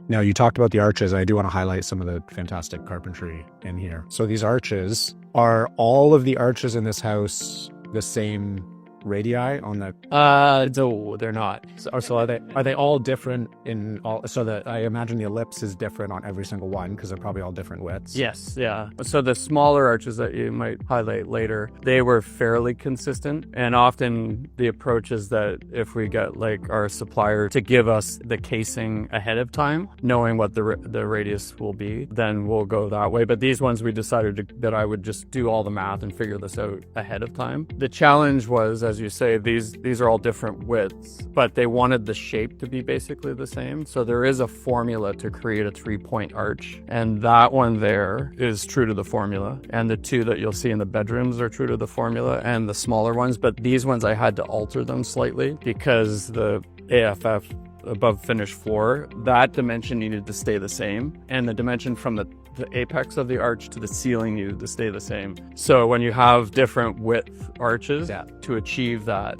Now, you talked about the arches. I do want to highlight some of the fantastic carpentry in here. So these arches, are all of the arches in this house the same radii on the... No, they're not. So are they all different in all... So that I imagine the ellipse is different on every single one because they're probably all different widths. Yes, yeah. So the smaller arches that you might highlight later, they were fairly consistent. And often the approach is that if we get like our supplier to give us the casing ahead of time, knowing what the radius will be, then we'll go that way. But these ones we decided that I would just do all the math and figure this out ahead of time. The challenge was, as you say, these are all different widths, but they wanted the shape to be basically the same. So there is a formula to create a 3-point arch, and that one there is true to the formula. And the two that you'll see in the bedrooms are true to the formula, and the smaller ones. But these ones I had to alter them slightly because the AFF above finished floor, that dimension needed to stay the same, and the dimension from the apex of the arch to the ceiling needed to stay the same. So when you have different width arches, to achieve that,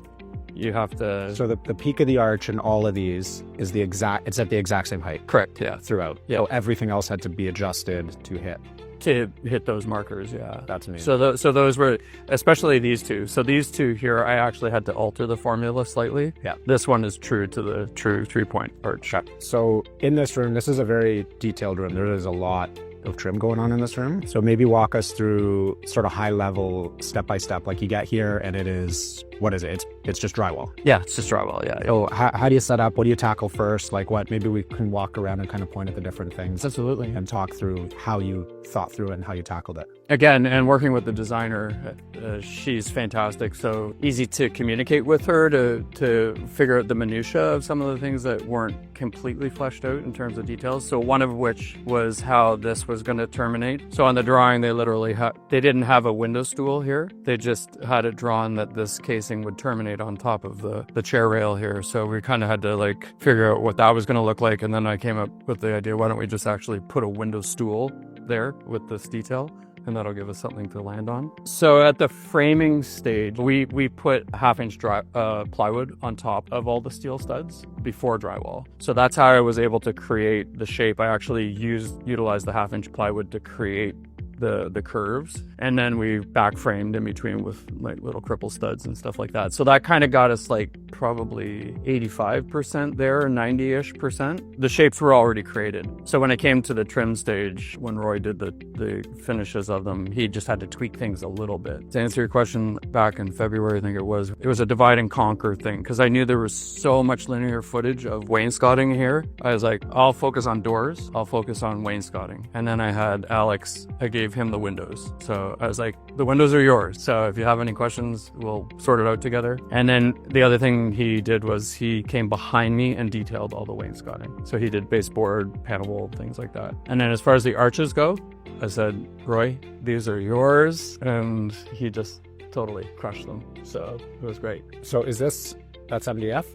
you have to... So the peak of the arch in all of these is it's at the exact same height? Correct, yeah. Throughout? Yeah. So everything else had to be adjusted to hit? To hit those markers, yeah. That's amazing. So those were, especially these two. So these two here, I actually had to alter the formula slightly. Yeah. This one is true to the true 3-point arch. So in this room, this is a very detailed room. There is a lot of trim going on in this room. So maybe walk us through sort of high level, step by step, like you get here and it is, what is it? It's just drywall. Yeah, it's just drywall, yeah. So how do you set up? What do you tackle first? Like what, maybe we can walk around and kind of point at the different things. Absolutely. And talk through how you thought through it and how you tackled it. Again, and working with the designer, she's fantastic. So easy to communicate with her to figure out the minutia of some of the things that weren't completely fleshed out in terms of details. So one of which was how this was going to terminate. So on the drawing, they literally they didn't have a window stool here. They just had it drawn that this casing would terminate on top of the chair rail here. So we kind of had to like figure out what that was going to look like. And then I came up with the idea, why don't we just actually put a window stool there with this detail? And that'll give us something to land on. So at the framing stage, we put 1/2-inch plywood on top of all the steel studs before drywall. So that's how I was able to create the shape. I actually utilized the 1/2-inch plywood to create the curves, and then we back framed in between with like little cripple studs and stuff like that. So that kind of got us like probably 85% there, 90-ish%. The shapes were already created. So when it came to the trim stage, when Roy did the finishes of them, he just had to tweak things a little bit. To answer your question, back in February, I think it was a divide and conquer thing, because I knew there was so much linear footage of wainscoting here. I was like, I'll focus on doors, I'll focus on wainscoting. And then I had Alex, I gave him the windows. So I was like, the windows are yours. So if you have any questions, we'll sort it out together. And then the other thing he did was he came behind me and detailed all the wainscoting. So he did baseboard, panel wall, things like that. And then as far as the arches go, I said, Roy, these are yours. And he just totally crushed them. So it was great. So that's MDF?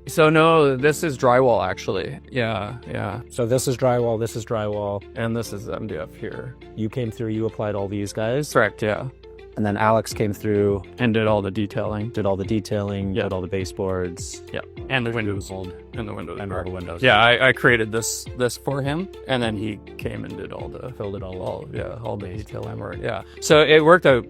So no, this is drywall actually. Yeah. So this is drywall, And this is MDF here. You came through, you applied all these guys? Correct, yeah. And then Alex came through and did all the detailing. Did all the baseboards. Yeah. And the windows. And the windows. And all the windows. Yeah, I created this for him, and then he came and did all the detailing work. Yeah. So it worked out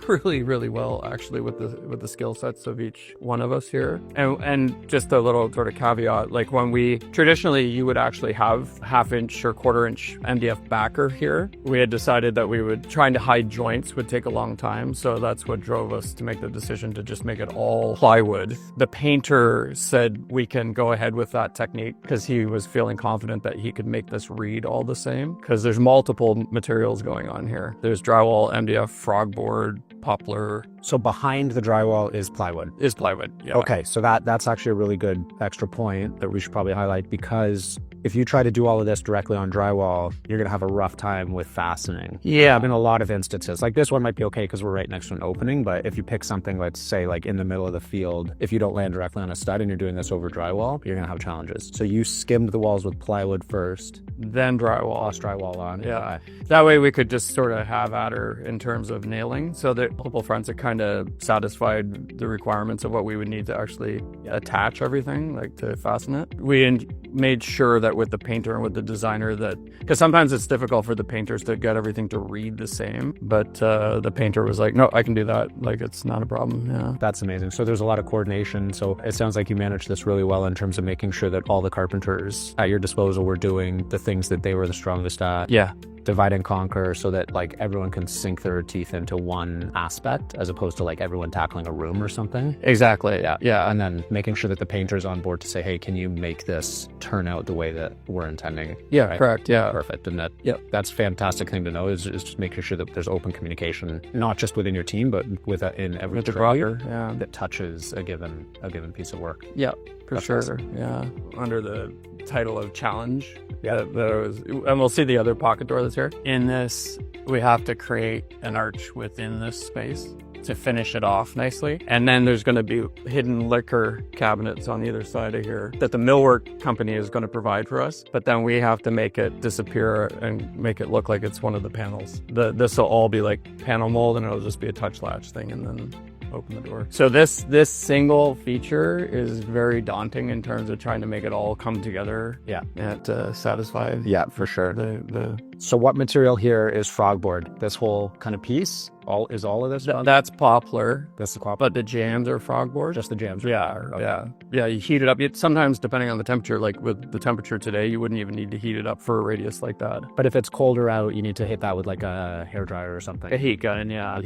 really, really well actually with the skill sets of each one of us here. And just a little sort of caveat, like when we traditionally you would actually have 1/2-inch or 1/4-inch MDF backer here. We had decided that we would trying to hide joints would take a long time, so that's what drove us to make the decision to just make it all plywood. The painter said we can go ahead with that technique because he was feeling confident that he could make this read all the same, because there's multiple materials going on here. There's drywall, MDF, frogboard, poplar. So behind the drywall is plywood? Is plywood, yeah. Okay, so that's actually a really good extra point that we should probably highlight, because if you try to do all of this directly on drywall, you're going to have a rough time with fastening. Yeah. In a lot of instances. Like this one might be okay because we're right next to an opening, but if you pick something, let's say like in the middle of the field, if you don't land directly on a stud and you're doing this over drywall, you're going to have challenges. So you skimmed the walls with plywood first. Then drywall. Lost drywall on. Yeah. That way we could just sort of have at her in terms of nailing, so that multiple fronts it kind of satisfied the requirements of what we would need to actually attach everything, like to fasten it. made sure that with the painter and with the designer that, because sometimes it's difficult for the painters to get everything to read the same, but the painter was like, no, I can do that. Like, it's not a problem. Yeah. That's amazing. So there's a lot of coordination. So it sounds like you managed this really well in terms of making sure that all the carpenters at your disposal were doing the things that they were the strongest at. Yeah. Divide and conquer so that like everyone can sink their teeth into one aspect as opposed to like everyone tackling a room or something. Exactly. Yeah. Yeah. And then making sure that the painter's on board to say, hey, can you make this turn out the way that we're intending? Yeah. Right? Correct. Yeah. Perfect. And Yep. that's a fantastic thing to know is just making sure that there's open communication, not just within your team, but in every With the trade broader, yeah, that touches a given piece of work. Yeah, for That's sure. awesome. Yeah. Under the title of challenge. Yeah. And we'll see the other pocket door that's here. In this, we have to create an arch within this space to finish it off nicely. And then there's going to be hidden liquor cabinets on either side of here that the millwork company is going to provide for us. But then we have to make it disappear and make it look like it's one of the panels. This will all be like panel mold, and it'll just be a touch latch thing, and then open the door. So this single feature is very daunting in terms of trying to make it all come together. Yeah. And satisfy. Yeah, for sure. The So what material here is frogboard? This whole kind of piece? All of this? that's poplar, That's the cloth. but the jams are frogboard. Just the jams. Yeah, Okay. yeah. You heat it up. Sometimes, depending on the temperature, like with the temperature today, you wouldn't even need to heat it up for a radius like that. But if it's colder out, you need to hit that with like a hairdryer or something. A heat gun, yeah.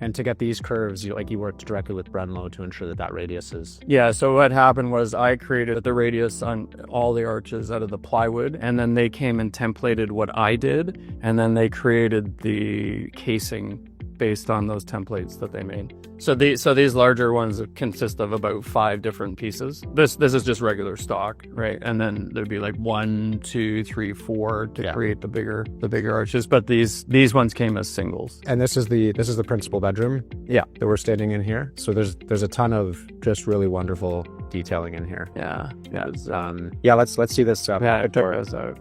And to get these curves, you worked directly with Brenlo to ensure that radius is. Yeah, so what happened was I created the radius on all the arches out of the plywood, and then they came and templated what I did, and then they created the casing based on those templates that they made. So these larger ones consist of about 5 different pieces. This is just regular stock, right? And then there'd be like 1, 2, 3, 4 to create the bigger arches. But these ones came as singles. And this is the principal bedroom. Yeah. That we're standing in here. So there's a ton of just really wonderful detailing in here. Yeah. Yeah. Let's see this. It took us out.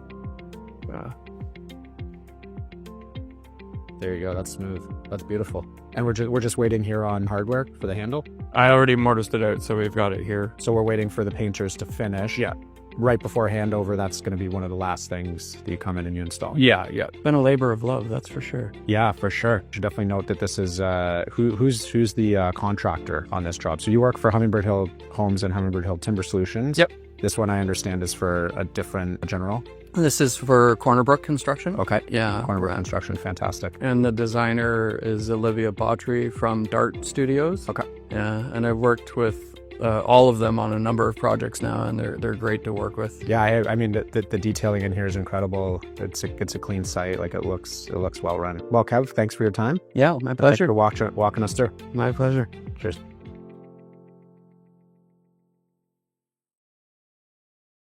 There you go. That's smooth. That's beautiful. And we're just waiting here on hardware for the handle. I already mortised it out, so we've got it here. So we're waiting for the painters to finish. Yeah. Right before handover, that's going to be one of the last things that you come in and you install. Yeah. It's been a labor of love, that's for sure. Yeah, for sure. You should definitely note that this is who's the contractor on this job. So you work for Hummingbird Hill Homes and Hummingbird Hill Timber Solutions. Yep. This one I understand is for a different general. This is for Cornerbrook Construction. Okay. Yeah. Cornerbrook Construction, fantastic. And the designer is Olivia Bautry from Dart Studios. Okay. Yeah, and I've worked with all of them on a number of projects now, and they're great to work with. Yeah, I mean the detailing in here is incredible. It's a clean site. Like it looks well run. Well, Kev, thanks for your time. Yeah, my pleasure. Thanks for walking us through. My pleasure. Cheers.